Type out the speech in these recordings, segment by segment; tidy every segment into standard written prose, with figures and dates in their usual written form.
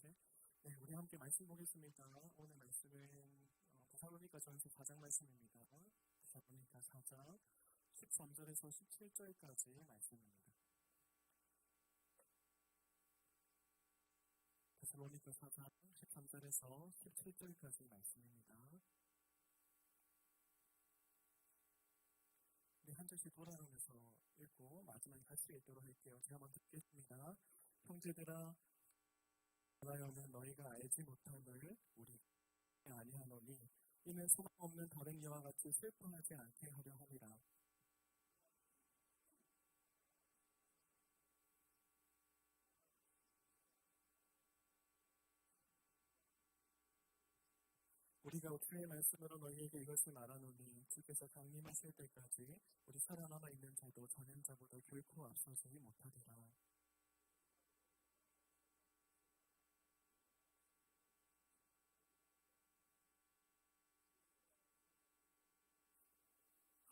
셋. 네, 우리 함께 말씀 보겠습니다. 오늘 말씀은 데살로니가전서 4장 말씀입니다. 데살로니가 4장 13절에서 17절까지 말씀입니다. 데살로니가 4장 13절에서 17절까지 말씀입니다. 네, 한 절씩 돌아가면서 읽고 마지막에 같이 읽도록 할게요. 제가 먼저 읽겠습니다. 형제들아, 하나여는 너희가 알지 못함을 우리 아니하노니 이는 소망 없는 다른 이와 같이 슬퍼하지 않게 하려 함이라. 우리가 주의 말씀으로 너희에게 이것을 말하노니 주께서 강림하실 때까지 우리 살아남아 있는 자도 전한 자보다 결코 앞서지 못하리라.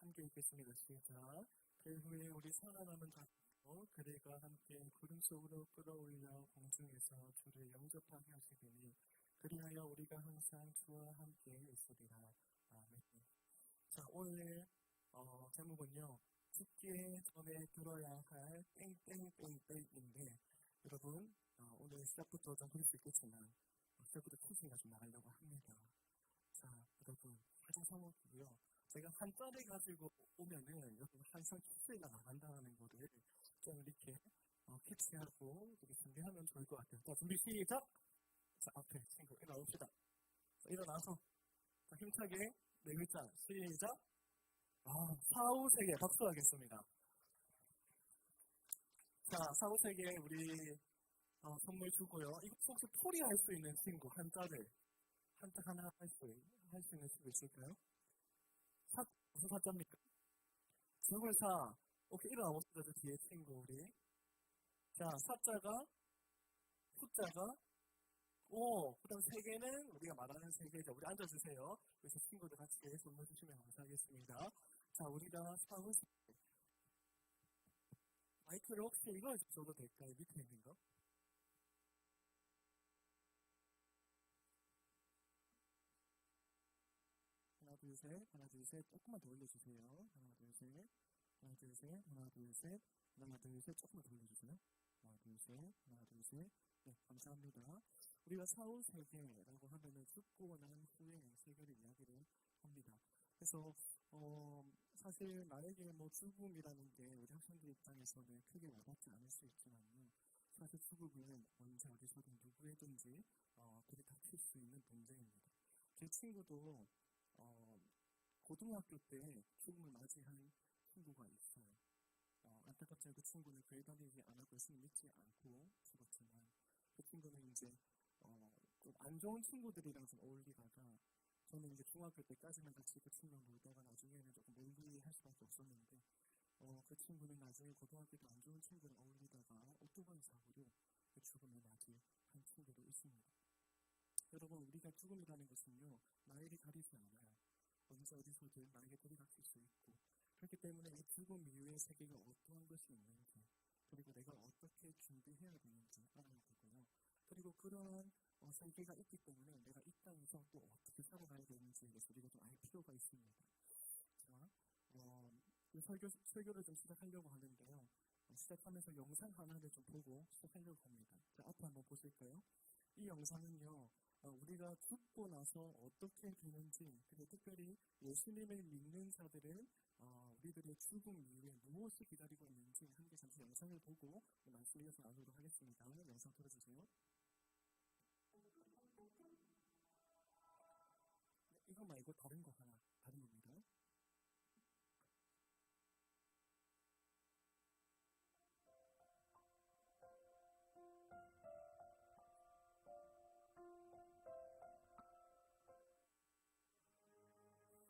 함께 읽겠습니다. 시작. 그 후에 우리 살아남은 자도 그들과 함께 구름 속으로 끌어올려 공중에서 주를 영접하게 하시리니 그리하여 우리가 항상 주와 함께 있으리라. 아멘. 자, 오늘 제목은요. 죽기 전에 들어야 할 땡땡땡땡인데 여러분 오늘 시작부터 좀 그럴 수 있겠지만 시작부터 퀴즈가 좀 나가려고 합니다. 자, 여러분 사자성어고요. 제가 한자를 가지고 오면은 여러분 항상 퀴즈가 나간다는 거를 좀 이렇게 캐치하고 이렇게 준비하면 좋을 것 같아요. 자, 준비 시작! 자, 앞에 친구 일어나봅시다. 자, 일어나서 자, 힘차게 네 글자 시작! 사후세계 박수 하겠습니다. 자, 사후세계 우리 선물 주고요. 이거 혹시 풀이 할 수 있는 친구 한자를 한자 하나 할 수 있는 친구 있을까요? 무슨 사자입니까? 죽을 사. 오케이, 일어나봅시다. 저 뒤에 친구 우리. 자, 사자가 숫자가 그 다음 세계는 우리가 말하는 세계죠. 우리 앉아주세요. 그래서 친구들 같이 선물 주시면 감사하겠습니다. 자, 우리가 사후세계. 마이크를 혹시 이거 줘도 될까요? 밑에 있는 거? 하나, 둘, 셋. 하나, 둘, 셋. 조금만 더 올려주세요. 하나, 둘, 셋. 하나, 둘, 셋. 하나, 둘, 셋. 하나, 둘, 셋. 조금만 더 올려주세요. 하나, 둘, 셋. 하나, 둘, 셋. 네, 감사합니다. 우리가 사후세계라고 하면은 죽고 난 후에 세계를 이야기를 합니다. 그래서 사실 나에게 뭐 죽음이라는 게 우리 학생들 입장에서는 크게 와닿지 않을 수 있지만요. 사실 죽음은 언제 어디서든 누구에든지 그게 닥칠 수 있는 문제입니다. 제 친구도 고등학교 때 죽음을 맞이한 친구가 있어요. 안타깝지만 그 친구는 교회 다니지 않았고 예수님 믿지 않고 죽었지만 그 친구는 이제 좀 안 좋은 친구들이랑 좀 어울리다가 저는 이제 중학교 때까지만 같이 그 친구랑 놀다가 나중에는 조금 멀리 할 수밖에 없었는데 그 친구는 나중에 고등학교 때 안 좋은 친구랑 어울리다가 오토바이 사고로 그 죽음을 맞이한 친구도 있습니다. 여러분 우리가 죽음이라는 것은요 나에게 가리지 않아요. 언제 어디서든 나에게 들이닥칠 수 있고 그렇기 때문에 이 죽음 이후의 세계가 어떠한 것이 있는지 그리고 내가 어떻게 준비해야 되는지 알아야 되고요. 그리고 그러한 세계가 있기 때문에 내가 이 땅에서 또 어떻게 살아가야 되는지에 대해서 우리가 좀 알 필요가 있습니다. 자, 설교를 좀 시작하려고 하는데요. 시작하면서 영상 하나를 좀 보고 시작하려고 합니다. 자, 앞에 한번 보실까요? 이 영상은요. 우리가 죽고 나서 어떻게 되는지 그리고 특별히 예수님을 믿는 자들은 우리들의 죽음 이후에 무엇이 기다리고 있는지 함께 잠시 영상을 보고 말씀 이어서 나누도록 하겠습니다. 영상 틀어주세요. 네, 이거 말고 다른 거 하나, 다른 겁니다.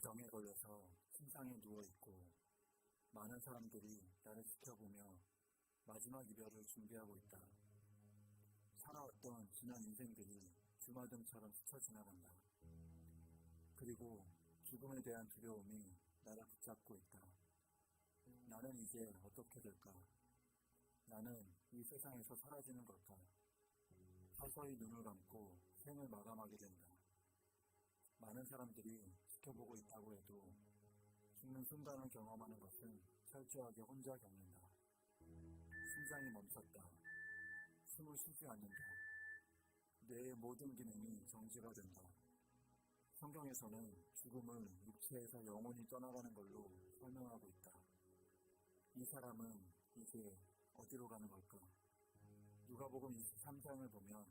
병에 걸려서 침상에 누워있고 많은 사람들이 나를 지켜보며 마지막 이별을 준비하고 있다. 살아왔던 지난 인생들이 주마등처럼 스쳐 지나간다. 그리고 죽음에 대한 두려움이 나를 붙잡고 있다. 나는 이제 어떻게 될까? 나는 이 세상에서 사라지는 걸까? 서서히 눈을 감고 생을 마감하게 된다. 많은 사람들이 지켜보고 있다고 해도 죽는 순간을 경험하는 것은 철저하게 혼자 겪는다. 심장이 멈췄다. 숨을 쉬지 않는다. 뇌의 모든 기능이 정지가 된다. 성경에서는 죽음을 육체에서 영혼이 떠나가는 걸로 설명하고 있다. 이 사람은 이제 어디로 가는 걸까? 누가복음 23장을 보면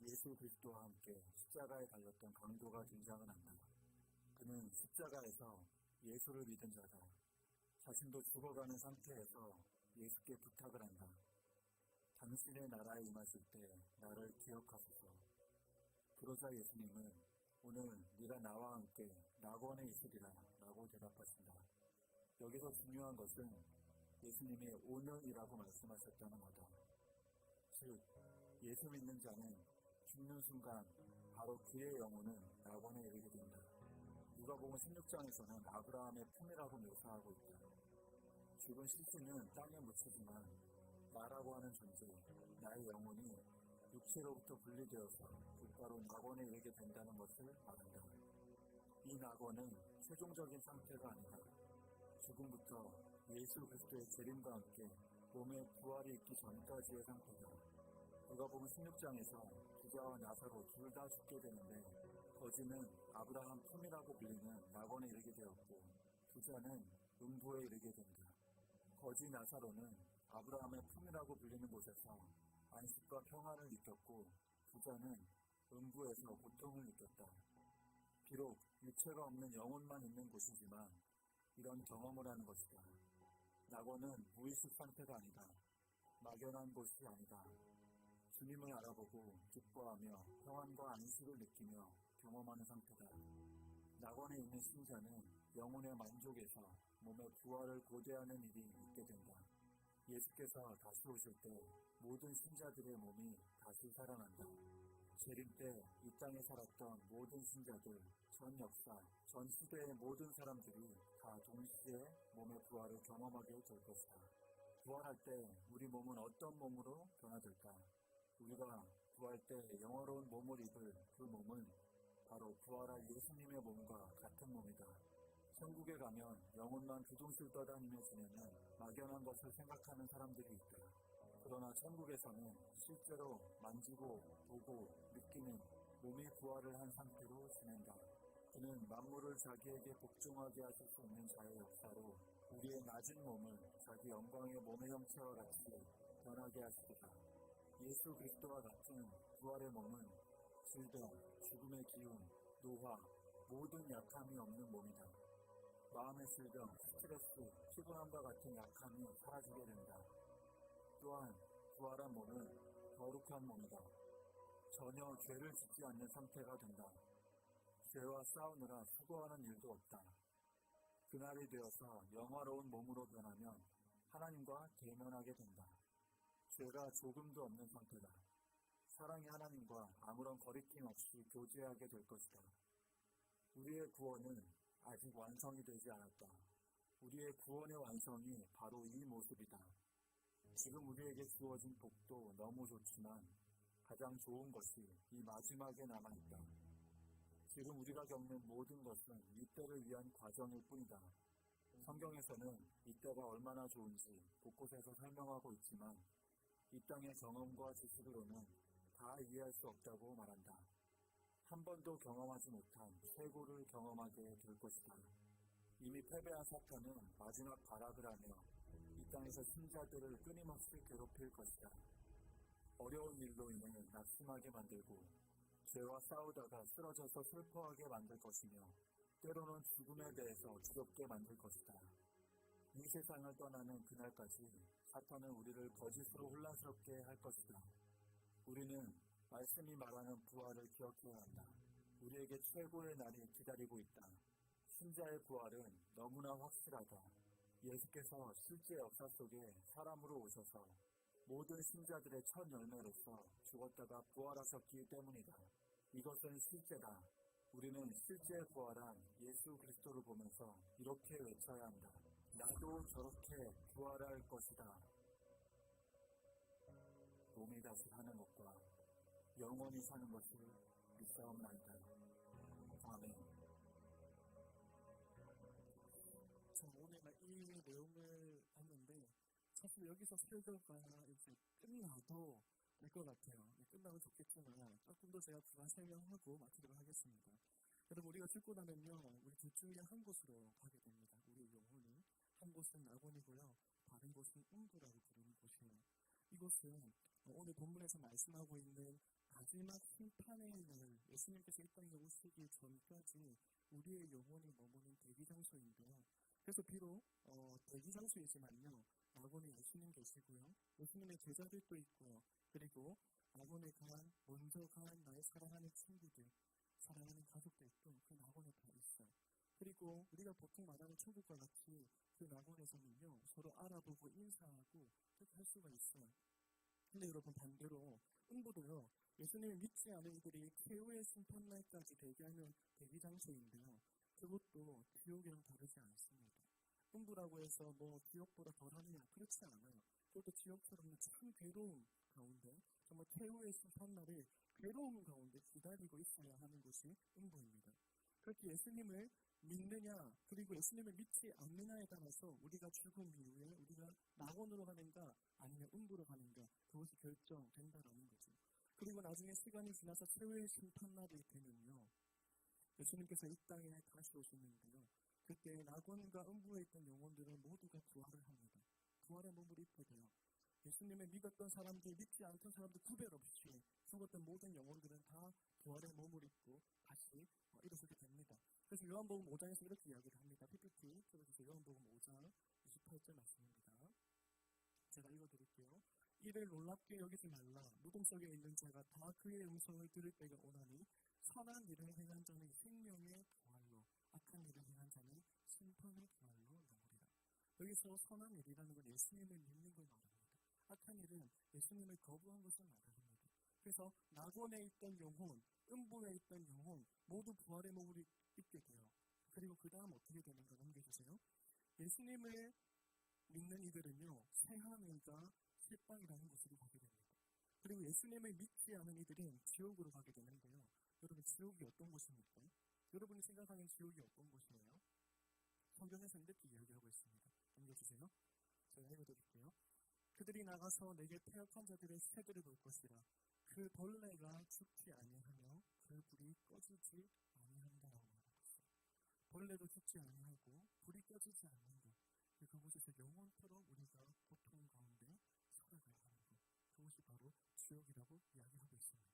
예수 그리스도와 함께 십자가에 달렸던 강도가 등장을 한다. 그는 십자가에서 예수를 믿은 자다. 자신도 죽어가는 상태에서 예수께 부탁을 한다. 당신의 나라에 임하실 때 나를 기억하소서. 그러자 예수님은 오늘 네가 나와 함께 낙원에 있으리라 라고 대답하신다. 여기서 중요한 것은 예수님이 오늘이라고 말씀하셨다는 거다. 즉 예수 믿는 자는 죽는 순간 바로 그의 영혼은 낙원에 이르게 된다. 누가복음 16장에서는 아브라함의 품이라고 묘사하고 있다. 죽은 실체는 땅에 묻히지만 나라고 하는 존재, 나의 영혼이 육체로부터 분리되어서 곧바로 낙원에 이르게 된다는 것을 말한다. 이 낙원은 최종적인 상태가 아니다. 죽음부터 예수 그리스도의 재림과 함께 몸의 부활이 있기 전까지의 상태다. 누가복음 16장에서 부자와 나사로 둘 다 죽게 되는데 거지는 아브라함 품이라고 불리는 낙원에 이르게 되었고 부자는 음부에 이르게 된다. 거지 나사로는 아브라함의 품이라고 불리는 곳에서 안식과 평안을 느꼈고 부자는 음부에서 고통을 느꼈다. 비록 육체가 없는 영혼만 있는 곳이지만 이런 경험을 하는 것이다. 낙원은 무의식 상태가 아니다. 막연한 곳이 아니다. 주님을 알아보고 기뻐하며 평안과 안식을 느끼며 경험하는 상태다. 낙원에 있는 신자는 영혼의 만족에서 몸의 부활을 고대하는 일이 있게 된다. 예수께서 다시 오실 때 모든 신자들의 몸이 다시 살아난다. 재림 때 이 땅에 살았던 모든 신자들, 전 역사, 전 시대의 모든 사람들이 다 동시에 몸의 부활을 경험하게 될 것이다. 부활할 때 우리 몸은 어떤 몸으로 변화될까? 우리가 부활 때 영화로운 몸을 입을 그 몸은 바로 부활할 예수님의 몸과 같은 몸이다. 천국에 가면 영혼만 두둥실 떠다니며 지내는 막연한 것을 생각하는 사람들이 있다. 그러나 천국에서는 실제로 만지고 보고 느끼는 몸이 부활을 한 상태로 지낸다. 그는 만물을 자기에게 복종하게 하실 수 있는 자의 역사로 우리의 낮은 몸을 자기 영광의 몸의 형체와 같이 변하게 하시리라. 예수 그리스도와 같은 부활의 몸은 질병, 죽음의 기운, 노화, 모든 약함이 없는 몸이다. 마음의 질병, 스트레스, 피곤함과 같은 약함이 사라지게 된다. 또한 부활한 몸은 거룩한 몸이다. 전혀 죄를 짓지 않는 상태가 된다. 죄와 싸우느라 수고하는 일도 없다. 그날이 되어서 영화로운 몸으로 변하면 하나님과 대면하게 된다. 죄가 조금도 없는 상태다. 사랑의 하나님과 아무런 거리낌 없이 교제하게 될 것이다. 우리의 구원은 아직 완성이 되지 않았다. 우리의 구원의 완성이 바로 이 모습이다. 지금 우리에게 주어진 복도 너무 좋지만 가장 좋은 것이 이 마지막에 남아있다. 지금 우리가 겪는 모든 것은 이때를 위한 과정일 뿐이다. 성경에서는 이때가 얼마나 좋은지 곳곳에서 설명하고 있지만 이 땅의 경험과 지식으로는 다 이해할 수 없다고 말한다. 한 번도 경험하지 못한 최고를 경험하게 될 것이다. 이미 패배한 사탄은 마지막 발악을 하며 이 땅에서 신자들을 끊임없이 괴롭힐 것이다. 어려운 일로 인해 낙심하게 만들고 죄와 싸우다가 쓰러져서 슬퍼하게 만들 것이며 때로는 죽음에 대해서 두렵게 만들 것이다. 이 세상을 떠나는 그날까지 사탄은 우리를 거짓으로 혼란스럽게 할 것이다. 우리는 말씀이 말하는 부활을 기억해야 한다. 우리에게 최고의 날이 기다리고 있다. 신자의 부활은 너무나 확실하다. 예수께서 실제 역사 속에 사람으로 오셔서 모든 신자들의 첫 열매로서 죽었다가 부활하셨기 때문이다. 이것은 실제다. 우리는 실제 부활한 예수 그리스도를 보면서 이렇게 외쳐야 한다. 나도 저렇게 부활할 것이다. 몸이 다시 사는 것과 영원히 사는 것을 믿사옵나이다. 아멘. 자, 오늘 이 내용을 봤는데 사실 여기서 설교가 이제 끝나도 될 것 같아요. 끝나면 좋겠지만 조금 더 제가 부가 설명하고 마치도록 하겠습니다. 여러분, 우리가 죽고 나면요, 우리 둘 중에 한 곳으로 가게 됩니다. 우리 영혼이 한 곳은 낙원이고요, 다른 곳은 음부라고 부르는 곳이에요. 이곳은 오늘 본문에서 말씀하고 있는 마지막 심판의 날, 예수님께서 이 땅에 오시기 전까지 우리의 영혼이 머무는 대기 장소인데요. 그래서 비록 대기 장소이지만요, 낙원에 예수님 계시고요, 예수님의 제자들도 있고요, 그리고 낙원에 먼저 간 나의 사랑하는 친구들, 사랑하는 가족들도 그 낙원에 다 있어요. 그리고 우리가 보통 말하는 천국과 같이 그 낙원에서는요, 서로 알아보고 인사하고 그렇게 할 수가 있어요. 근데 여러분, 반대로 음부도요, 예수님을 믿지 않은 이들이 최후의 심판날까지 대기하는 대기 장소인데요, 그것도 지옥이랑 다르지 않습니다. 음부라고 해서 뭐 지옥보다 덜하느냐, 그렇지 않아요. 그것도 지옥처럼 참 괴로움 가운데, 정말 최후의 심판날을 괴로움 가운데 기다리고 있어야 하는 곳이 음부입니다. 그렇게 예수님을 믿느냐, 그리고 예수님을 믿지 않느냐에 따라서 우리가 죽음 이후에 우리가 낙원으로 가는가 아니면 음부로 가는가, 그것이 결정된다라는 거죠. 그리고 나중에 시간이 지나서 최후의 심판날이 되면요, 예수님께서 이 땅에 다시 오시는데요, 그때 낙원과 음부에 있던 영혼들은 모두가 부활을 합니다. 부활의 몸을 입게 돼요. 예수님을 믿었던 사람들, 믿지 않던 사람들 구별 없이 죽었던 모든 영혼들은 다 부활의 몸을 입고 다시 일어서게 됩니다. 그래서 요한복음 5장에서 이렇게 이야기를 합니다. PPT 들어주세요. 요한복음 5장 28절 말씀입니다. 제가 읽어드릴게요. 이를 놀랍게 여기지 말라. 무덤 속에 있는 자가 다 그의 음성을 들을 때가 오나니 선한 일을 행한 자는 생명의 부활로, 악한 일을 행한 자는 심판의 부활로 나오리라. 여기서 선한 일이라는 건 예수님을 믿는 걸 말합니다. 악한 일은 예수님을 거부한 것을 말합니다. 그래서 낙원에 있던 영혼, 음부에 있던 영혼 모두 부활의 몸을 입게 돼요. 그리고 그 다음 어떻게 되는가 넘겨주세요. 예수님을 믿는 이들은요, 새하늘과 새 땅이라는 곳으로 가게 됩니다. 그리고 예수님을 믿지 않은 이들은 지옥으로 가게 되는데요. 여러분, 지옥이 어떤 곳입니까? 여러분이 생각하는 지옥이 어떤 곳이에요? 성경에서 이렇게 이야기하고 있습니다. 넘겨주세요. 제가 읽어드릴게요. 그들이 나가서 내게 패역한 자들의 세대를 볼 것이라. 그 벌레가 죽지 아니하며 그 불이 꺼지지 아니한다라고 말하고 있어요. 벌레도 죽지 아니하고 불이 꺼지지 않는 것. 그곳에서 영원토록 우리가 고통 가운데 살아가야 하는 것. 그것이 바로 지옥이라고 이야기하고 있습니다.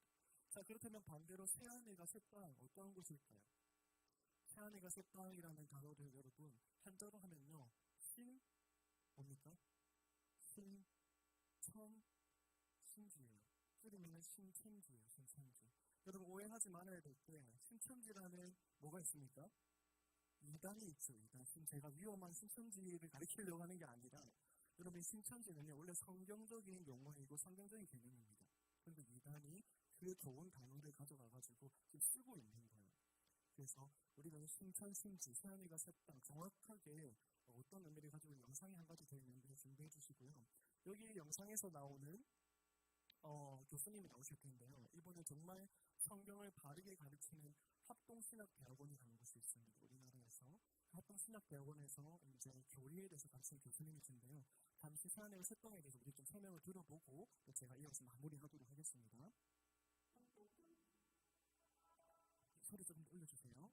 자, 그렇다면 반대로 새하늘과 새 땅, 어떠한 곳일까요? 새하늘과 새 땅이라는 단어를 여러분 한자로 하면요, 뭡니까? 신천지예요. 줄이면 신천지예요. 신천지. 여러분, 오해하지 말아야 될 때 신천지라는 뭐가 있습니까? 이단이 있죠. 이단. 제가 위험한 신천지를 가리키려고 하는 게 아니라, 여러분, 신천지는요, 원래 성경적인 용어이고 성경적인 개념입니다. 그런데 이단이 그 좋은 단어를 가져가가지고 지금 쓰고 있는 거예요. 그래서 우리가 신천, 신지, 새하늘과 새 땅 정확하게 어떤 의미를 가지고 영상이 한 가지 되어 있는데 준비해 주시고요. 여기 영상에서 나오는 교수님이 나오실 텐데요. 이분은 정말 성경을 바르게 가르치는 합동신학대학원이라는 곳이 있습니다. 우리나라에서 합동신학대학원에서 이제 교리에 대해서 가르치는 교수님이신데요. 잠시 새하늘과 새 땅에 대해서 우리 좀 설명을 들어보고 제가 이어서 마무리하도록 하겠습니다. 소리 좀 올려주세요.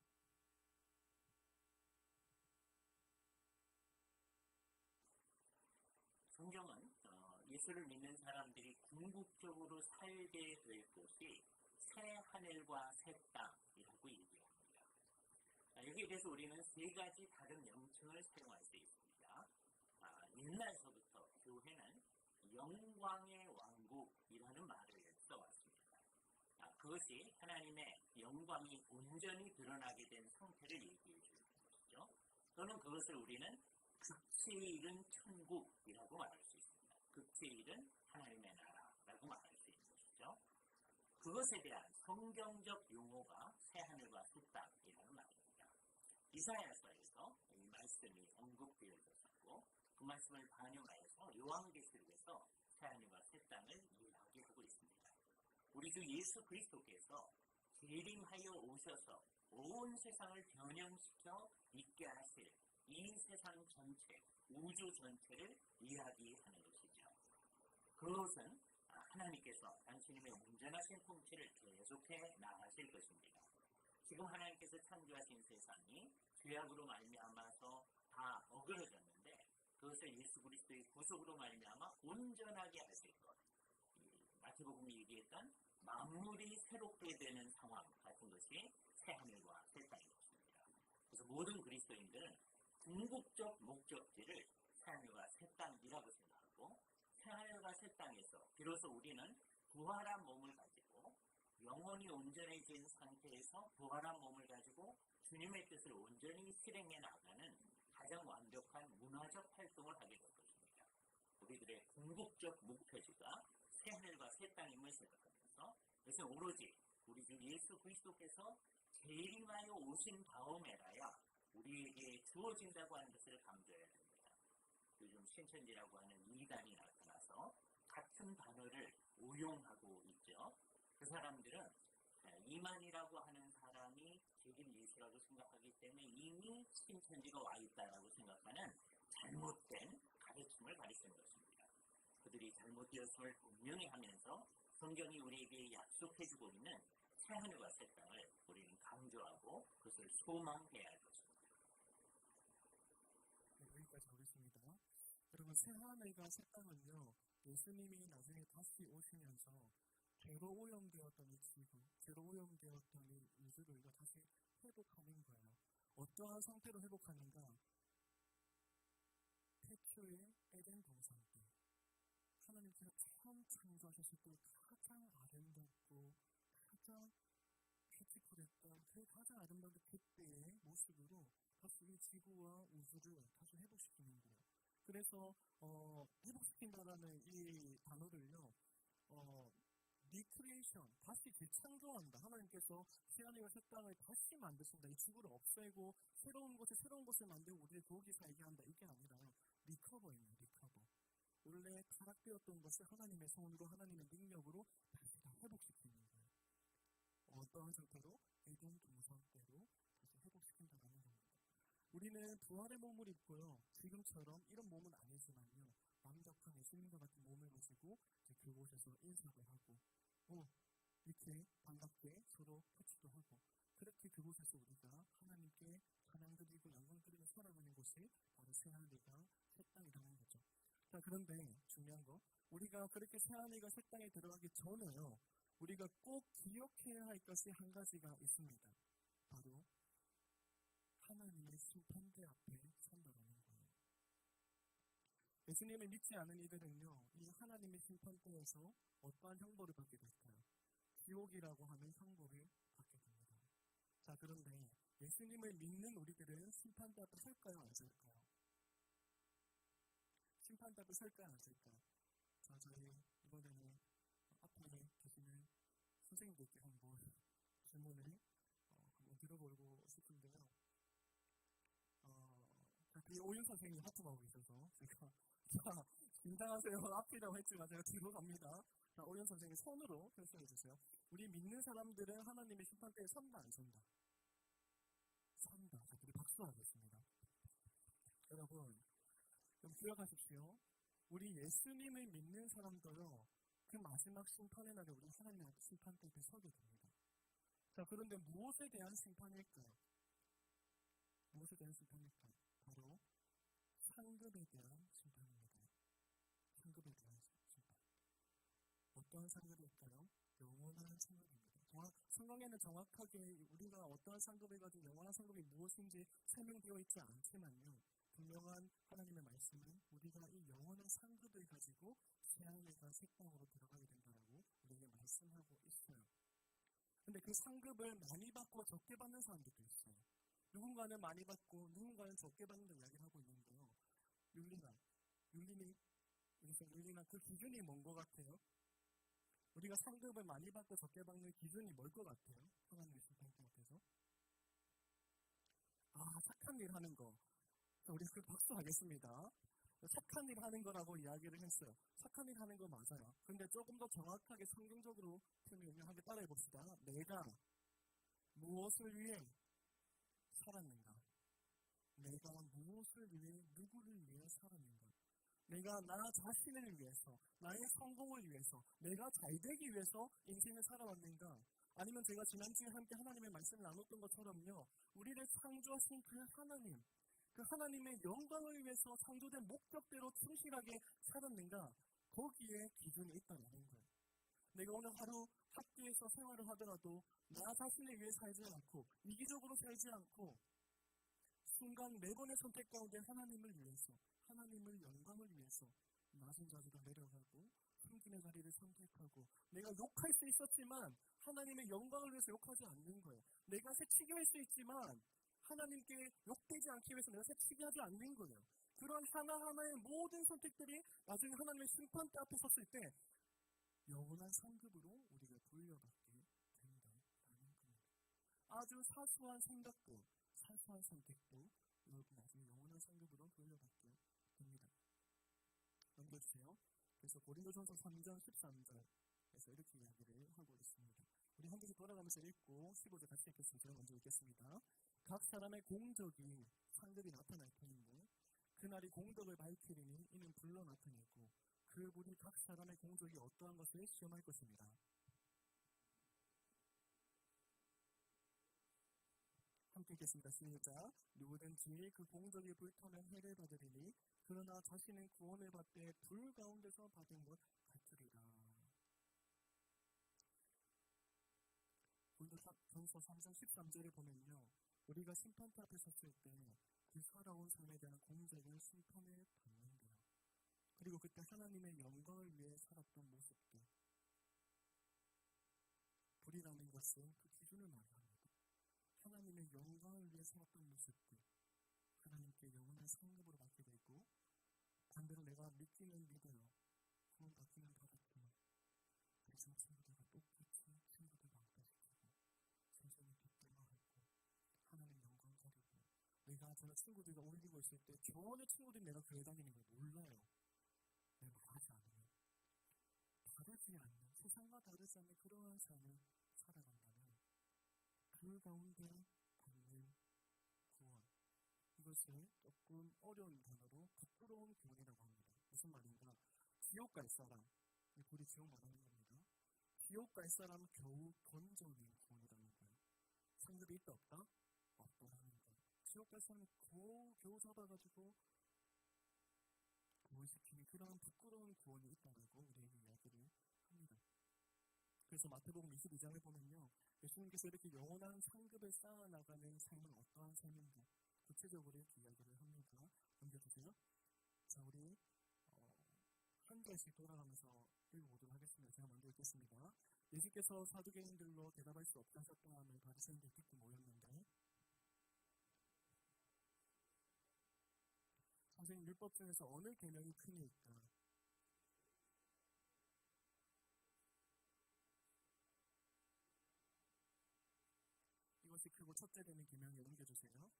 성경은 예수를 믿는 사람들이 궁극적으로 살게 될 곳이 새 하늘과 새 땅이라고 얘기합니다. 여기에 대해서 우리는 세 가지 다른 명칭을 사용할 수 있습니다. 옛날서부터 교회는 영광의 왕국이라는 말을 써왔습니다. 그것이 하나님의 영광이 온전히 드러나게 된 상태를 얘기해 주는 것이죠. 또는 그것을 우리는 극치에 이른 천국이라고 말할 수 있습니다. 극치에 이른 하나님의 나라라고 말할 수 있는 것이죠. 그것에 대한 성경적 용어가 새하늘과 새 땅이라는 말입니다. 이사야서에서 이 말씀이 언급되어졌고 그 말씀을 반영하여서 요한계시록에서 새하늘과 새 땅을 이야기하고 있습니다. 우리 주 예수 그리스도께서 재림하여 오셔서 온 세상을 변형시켜 있게 하실 이 세상 전체, 우주 전체를 이야기하는 것이죠. 그것은 하나님께서 당신님의 온전하신 통치를 계속해 나가실 것입니다. 지금 하나님께서 창조하신 세상이 죄악으로 말미암아서 다 어그러졌는데 그것을 예수 그리스도의 구속으로 말미암아 온전하게 하실 것. 마태복음이 얘기했던 만물이 새롭게 되는 상황 같은 것이 새하늘과 새 땅인 것입니다. 그래서 모든 그리스도인들은 궁극적 목적지를 새하늘과 새 땅이라고 생각하고 새하늘과 새 땅에서 비로소 우리는 부활한 몸을 가지고 영혼이 온전해진 상태에서 부활한 몸을 가지고 주님의 뜻을 온전히 실행해 나가는 가장 완벽한 문화적 활동을 하게 될 것입니다. 우리들의 궁극적 목표지가 새하늘과 새 땅임을 생각하면서 그것은 오로지 우리 주 예수 그리스도께서 재림하여 오신 다음에라야 우리에게 주어진다고 하는 것을 강조해야 됩니다. 요즘 신천지라고 하는 이단이 나타나서 같은 단어를 오용하고 있죠. 그 사람들은 이만이라고 하는 사람이 재림 예수라고 생각하기 때문에 이미 신천지가 와 있다라고 생각하는 잘못된 가르침을 가르치는 것입니다. 그들이 잘못되었음을 분명히 하면서 성경이 우리에게 약속해주고 있는 새하늘과 새 땅을 우리는 강조하고 그것을 소망해야 할 것입니다. 네, 여기까지 하겠습니다. 여러분, 새하늘과 새 땅은요, 예수님이 나중에 다시 오시면서 죄로 오염되었던 이 지구, 죄로 오염되었던 이 우주를 다시 회복하는 거예요. 어떠한 상태로 회복하는가? 태초의 에덴 동산 때 하나님께서 처음 창조하셨을 때 가장 아름답고 가장 뷰티풀했던 그 가장 아름다운 그때의 모습으로 다시 이 지구와 우주를 다시 회복시키는 거예요. 그래서 회복시킨다라는 이 단어를요, 리크리에이션, 다시 재창조한다. 하나님께서 새하늘과 새 땅을 다시 만드신다. 이 지구를 없애고 새로운 것을 만들고 우리를 거기 살게 한다. 이게 아니라 리커버입니다. 리커버. 원래 타락되었던 것을 하나님의 손으로, 하나님의 능력으로 다시 다 회복시키는 거예요. 어떠한 상태로? 에덴 동산 때로 다시 회복시킨다는 겁니다. 우리는 부활의 몸을 입고요. 지금처럼 이런 몸은 아니지만요. 완벽한 예수님과 같은 몸을 가지고 그곳에서 인사를 하고 이렇게 반갑게 서로 터치도 하고 그렇게 그곳에서 우리가 하나님께 찬양 드리고 영광 드리며 살아가는 곳이 바로 새하늘과 새 땅이라는 거죠. 자, 그런데 중요한 거, 우리가 그렇게 새하늘과 새 땅에 들어가기 전에요, 우리가 꼭 기억해야 할 것이 한 가지가 있습니다. 바로 하나님의 심판대 앞에 선다라는 거예요. 예수님을 믿지 않은 이들은요, 이 하나님의 심판대에서 어떠한 형벌을 받게 될까요? 지옥이라고 하는 형벌을 받게 됩니다. 자, 그런데 예수님을 믿는 우리들은 심판대 앞에 설까요, 안 설까요? 심판대 앞에 설까요, 안 설까요? 자, 저희 이번에는 앞에 계시는 선생님들께 한번 질문을 한번 들어보고 싶은데요. 뒤에 오윤 선생님이 하품하고 계셔서 제가 긴장하세요. 앞이라고 했지만 제가 뒤로 갑니다. 자, 오윤 선생님 손으로 결정해 주세요. 우리 믿는 사람들은 하나님의 심판대에 선다, 안 선다? 선다. 자, 우리 박수하겠습니다. 여러분, 좀 기억하십시오. 우리 예수님을 믿는 사람도요, 그 마지막 심판의 날에 우리 하나님의 심판대에 서게 됩니다. 자, 그런데 무엇에 대한 심판일까요? 무엇에 대한 심판일까요? 바로 상급에 대한 심판입니다. 상급에 대한 심판. 어떠한 상급일까요? 영원한 상급입니다. 성경에는 정확하게 우리가 어떠한 상급을 가지고 영원한 상급이 무엇인지 설명되어 있지 않지만요, 분명한 하나님의 말씀은 우리가 이 영원한 상급을 가지고 새하늘과 새 땅으로 들어가게 된다고 우리에게 말씀하고 있어요. 근데 그 상급을 많이 받고 적게 받는 사람들도 있어요. 누군가는 많이 받고 누군가는 적게 받는다 이야기를 하고 있는데요. 윤리나 그 기준이 뭔 것 같아요? 우리가 상급을 많이 받고 적게 받는 기준이 뭘 것 같아요? 하나님의 심판대 앞에서 착한 일 하는 거. 자, 우리 그 박수 하겠습니다. 착한 일 하는 거라고 이야기를 했어요. 착한 일 하는 거 맞아요. 근데 조금 더 정확하게 성경적으로 표현을 하게 따라해 봅시다. 내가 무엇을 위해 살았는가? 내가 무엇을 위해, 누구를 위해 살았는가? 내가 나 자신을 위해서, 나의 성공을 위해서, 내가 잘 되기 위해서 인생을 살아왔는가? 아니면 제가 지난주에 함께 하나님의 말씀을 나눴던 것처럼요, 우리를 창조하신 그 하나님, 그 하나님의 영광을 위해서 창조된 목적대로 충실하게 살았는가? 거기에 기준이 있다는 거예요. 내가 오늘 하루 학교에서 생활을 하더라도 나 자신을 위해 살지 않고 이기적으로 살지 않고 순간 매번의 선택 가운데 하나님을 위해서, 하나님을 영광을 위해서 낮은 자리로 내려가고 숨김의 자리를 선택하고, 내가 욕할 수 있었지만 하나님의 영광을 위해서 욕하지 않는 거예요. 내가 새치기 할 수 있지만 하나님께 욕되지 않기 위해서 내가 새치기 하지 않는 거예요. 그런 하나하나의 모든 선택들이 나중에 하나님의 심판대 앞에 섰을 때 영원한 상급으로 우리가 돌려받게 된다는 겁니다. 아주 사소한 생각도, 사소한 선택도 여러분 나중에 영원한 상급으로 돌려받게 됩니다. 넘겨주세요. 그래서 고린도전서 3장 13절에서 이렇게 이야기를 하고 있습니다. 우리 한 개씩 돌아가면서 읽고 15절 같이 읽겠습니다. 제가 먼저 읽겠습니다. 각 사람의 공적이 상급이 나타날 터인데 그날이 공덕을 밝히리니 이는 불로 나타내고 그분이 각 사람의 공적이 어떠한 것을 시험할 것입니다. 함께 읽겠습니다. 시작. 누구든지 그 공적이 불타는 해를 받으리니 그러나 자신은 구원을 받되 불 가운데서 받은 것 같으리라. 고린도전서 3장 13절에 보면요, 우리가 심판대 앞에 섰을 때 그 살아온 삶에 대한 공적인 심판을 받는데요. 그리고 그때 하나님의 영광을 위해 살았던 모습들, 불이라는 것은 그 기준을 말합니다. 하나님의 영광을 위해 살았던 모습들, 하나님께 영원한 상급으로 받게 되고, 반대로 내가 믿기는 믿어요. 구원 받기는 받았지만 그래서 친구들과 똑같이 친구들과 왕따시키고 세상을 뒷담화하고 하나님 영광 가리고, 내가 제가 친구들과 올리고 있을 때 전혀 친구들이 내가 교회 다니는 걸 몰라요. 내가 말하지 않으면 다르지 않는, 세상과 다르지 않는 그러한 삶을 살아간다면 그 가운데 받는 구원, 이것을 조금 어려운 단어로 부끄러운 구원이라고 합니다. 무슨 말인가? 지옥 갈 사람, 우리 지옥 말하는 겁니다. 지옥 갈 사람 겨우 건져낸 구원이라는 거예요. 상급이 있다 없다? 없다라는 거예요. 지옥 갈 사람 겨우 잡아가지고 구원시키는 그런 부끄러운 구원이 있다라고 우리에게 이야기를 합니다. 그래서 마태복음 22장을 보면요, 예수님께서 이렇게 영원한 상급을 쌓아나가는 삶은 어떠한 삶인지 구체적으로 이렇게 이야기를 합니다. 넘겨주세요. 자, 우리 한 절씩 돌아가면서 읽어보도록 하겠습니다. 제가 먼저 읽겠습니다. 예수께서 사두개인들로 대답할 수 없다 하셨다함을 바리새인들이 듣고 모였는데, 선생님, 율법 중에서 어느 계명이 크니까? 이것이 크고 첫째 되는 계명에 넘겨주세요.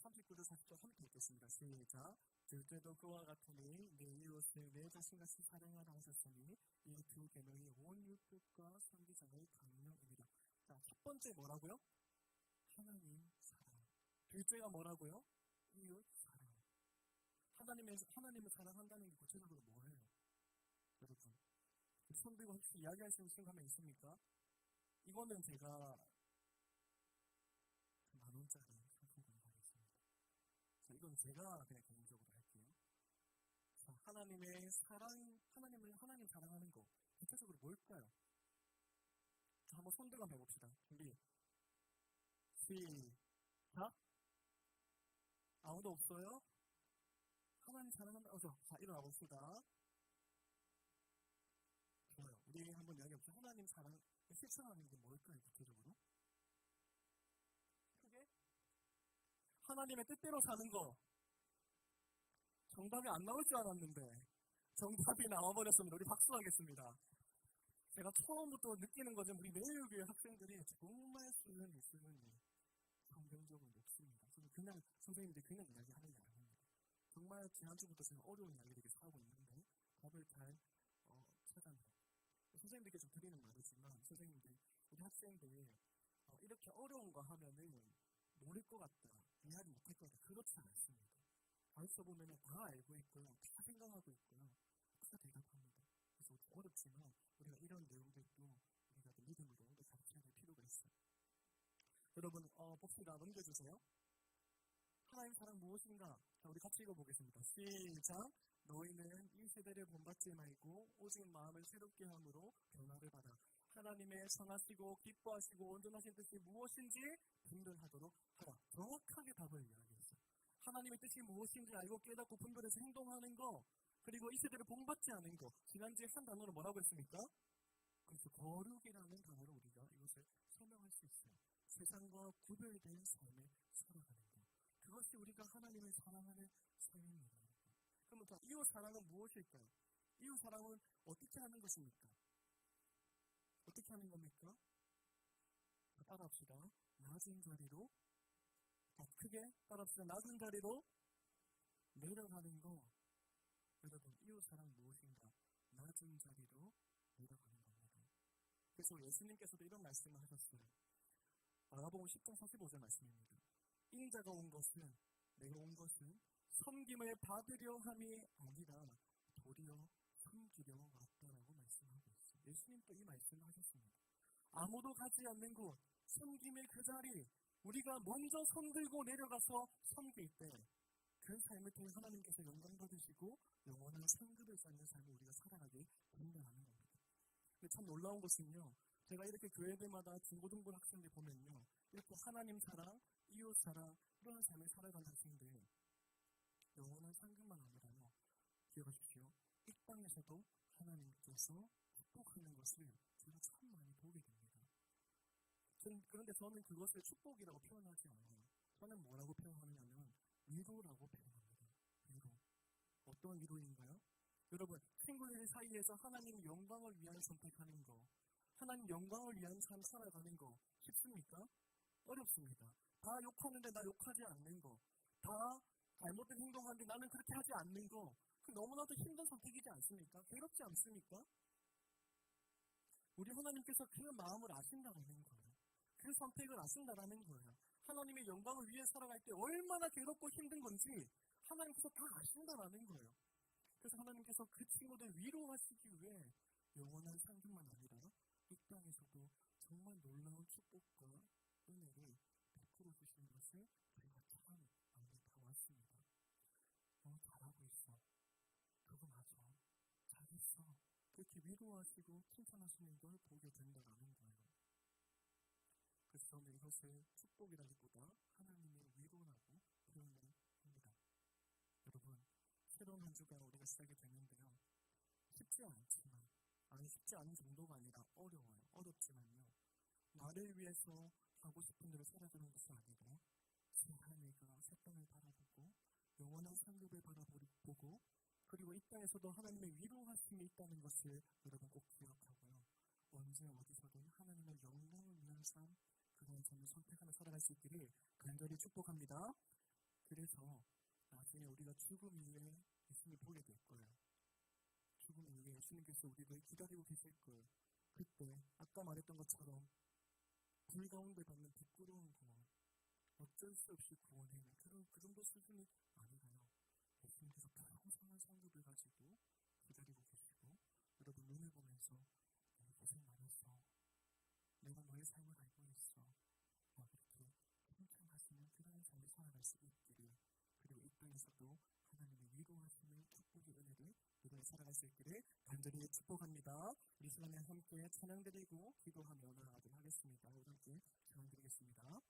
39절 40절 함께 읽겠습니다. 시작. 둘째도 그와 같으니 내 이웃을 내 자신같이 사랑하라 하셨으니 이 두 계명이 온 율법과 선지자의 강령입니다. 자, 첫 번째 뭐라고요? 하나님 사랑. 둘째가 뭐라고요? 이웃 사랑. 하나님을 사랑한다는 게 구체적으로 뭐예요? 여러분, 손 들고 혹시 이야기할 수 있는 친구 한 명 있습니까? 이거는 제가 10,000원짜리 상품권 가겠습니다. 자, 이건 제가 그냥 개인적으로 할게요. 자, 하나님의 사랑, 하나님 사랑하는 거 구체적으로 뭘까요? 자, 한번 손 들고 한번 해봅시다. 준비. 시작. 아무도 없어요? 하나님 사랑한다. 자, 일어나 봅시다. 좋아요. 우리 한번 이야기해봅시다. 하나님 사랑 실천하는 게 뭘까요, 구체적으로? 크게? 하나님의 뜻대로 사는 거. 정답이 안 나올 줄 알았는데 정답이 나와버렸습니다. 우리 박수하겠습니다. 제가 처음부터 느끼는 거죠. 우리 매일교회 학생들이 정말 수능이 성경적으로 높습니다. 그냥 선생님들이 그냥 이야기하는 게 아닙니다. 정말 지난주부터 제가 어려운 이야기를 하고 있는데 답을 잘 찾아내요. 선생님들께 좀 드리는 말이지만 선생님들, 우리 학생들 이렇게 어려운 거 하면은 모를 것 같다, 이해하지 못할 것 같다, 그렇지 않습니다. 가르쳐 보면은 다 알고 있고요, 다 생각하고 있고요, 다 대답합니다. 그래서 어렵지만 우리가 이런 내용들도 우리가 믿음으로 가르쳐야 될 필요가 있어요. 여러분 봅시다. 넘겨주세요. 하나님 사랑 무엇인가? 자, 우리 같이 읽어보겠습니다. 시작. 너희는 이 세대를 본받지 말고 오직 마음을 새롭게 함으로 변화를 받아 하나님의 선하시고 기뻐하시고 온전하신 뜻이 무엇인지 분별하도록 하라. 정확하게 답을 이야기했어요. 하나님의 뜻이 무엇인지 알고 깨닫고 분별해서 행동하는 거, 그리고 이 세대를 본받지 않은 거. 지난주에 한 단어로 뭐라고 했습니까? 그래서 거룩이라는 단어로 우리가 이것을 설명할 수 있어요. 세상과 구별된 삶을 살아가는 거. 그것이 우리가 하나님을 사랑하는 삶입니다. 그러면 이웃 사랑은 무엇일까요? 이웃 사랑은 어떻게 하는 것입니까? 어떻게 하는 겁니까? 따라합시다. 낮은 자리로, 크게 따라합시다. 낮은 자리로 내려가는 거. 여러분, 이웃 사랑 무엇인가? 낮은 자리로 내려가는 겁니다. 그래서 예수님께서도 이런 말씀을 하셨어요. 마가복음 10장 45절 말씀입니다. 인자가 온 것은, 내가 온 것은 섬김을 받으려 함이 아니라 도리어 섬기려 왔다라고 말씀하고 있어요. 예수님도 이 말씀을 하셨습니다. 아무도 가지 않는 곳, 섬김의 그 자리, 우리가 먼저 손 들고 내려가서 섬길 때 그 삶을 통해 하나님께서 영광 받으시고 영원한 상급을 쌓는 삶을 우리가 살아가게 된다는 겁니다. 근데 참 놀라운 것은요, 제가 이렇게 교회들마다 중고등부 학생들 보면요, 이렇게 하나님 사랑, 이웃 사랑, 이런 삶을 살아가는 학생들, 영원한 상급만 아니라요, 기억하십시오. 이 땅에서도 하나님께서 축복하는 것을 제가 참 많이 보게 됩니다. 그런데 저는 그것을 축복이라고 표현하지 않아요. 저는 뭐라고 표현하느냐면 위로라고 표현합니다. 위로. 어떤 위로인가요? 여러분, 친구들 사이에서 하나님 영광을 위한 선택하는 거, 하나님 영광을 위한 삶 살아가는 거 쉽습니까? 어렵습니다. 다 욕하는데 나 욕하지 않는 거, 다 잘못된 행동하는데 나는 그렇게 하지 않는 거, 그 너무나도 힘든 선택이지 않습니까? 괴롭지 않습니까? 우리 하나님께서 그 마음을 아신다는 거예요. 그 선택을 아신다는 거예요. 하나님의 영광을 위해 살아갈 때 얼마나 괴롭고 힘든 건지 하나님께서 다 아신다는 거예요. 그래서 하나님께서 그 친구들 위로하시기 위해 영원한 상급만 아니라 이 땅에서도 정말 놀라운 축복과 은혜를 베풀어 주시는 것을 우리가 참 많이 봐왔습니다. 잘하고 있어. 그거 맞아. 잘했어. 그렇게 위로하시고 칭찬하시는 걸 보게 된다는 거예요. 그래서 저는 이것을 축복이라기보다 하나님의 위로라고 표현을 합니다. 여러분, 새로운 한 주가 우리가 시작이 되는데요. 쉽지 않지만, 쉽지 않은 정도가 아니라 어려워요. 어렵지만요. 나를 위해서 하고 싶은 대로 살아가는 것이 아니라 새 하늘과 새 땅을 바라보고 영원한 상급을 바라보고 그리고 이 땅에서도 하나님의 위로하심이 있다는 것을 여러분 꼭 기억하고요. 언제 어디서든 하나님의 영광을 위한 삶, 그런 삶을 선택하며 살아갈 수 있기를 간절히 축복합니다. 그래서 나중에 우리가 죽음 이후에 예수님을 보게 될 거예요. 죽음 이후에 예수님께서 우리를 기다리고 계실 거예요. 그때 아까 말했던 것처럼 불 가운데 받는 부끄러운 구원, 어쩔 수 없이 구원해낸 그 정도 수준이 아니라요. 예수님께서 풍성한 상급을 가지고 기다리고 계시고 여러분 눈을 보면서 고생 많았어. 내가 너의 삶을 알고 있어. 이렇게 칭찬하시는 그런 삶을 살아갈 수 있기를, 그리고 이 땅에서도 하나님의 위로하시는 축복의 은혜를 누리며 살아갈 수 있기를 간절히 축복합니다. 이 시간에 함께 찬양드리고 기도하며 나아가도록 하겠습니다. 우리 함께 찬양드리겠습니다.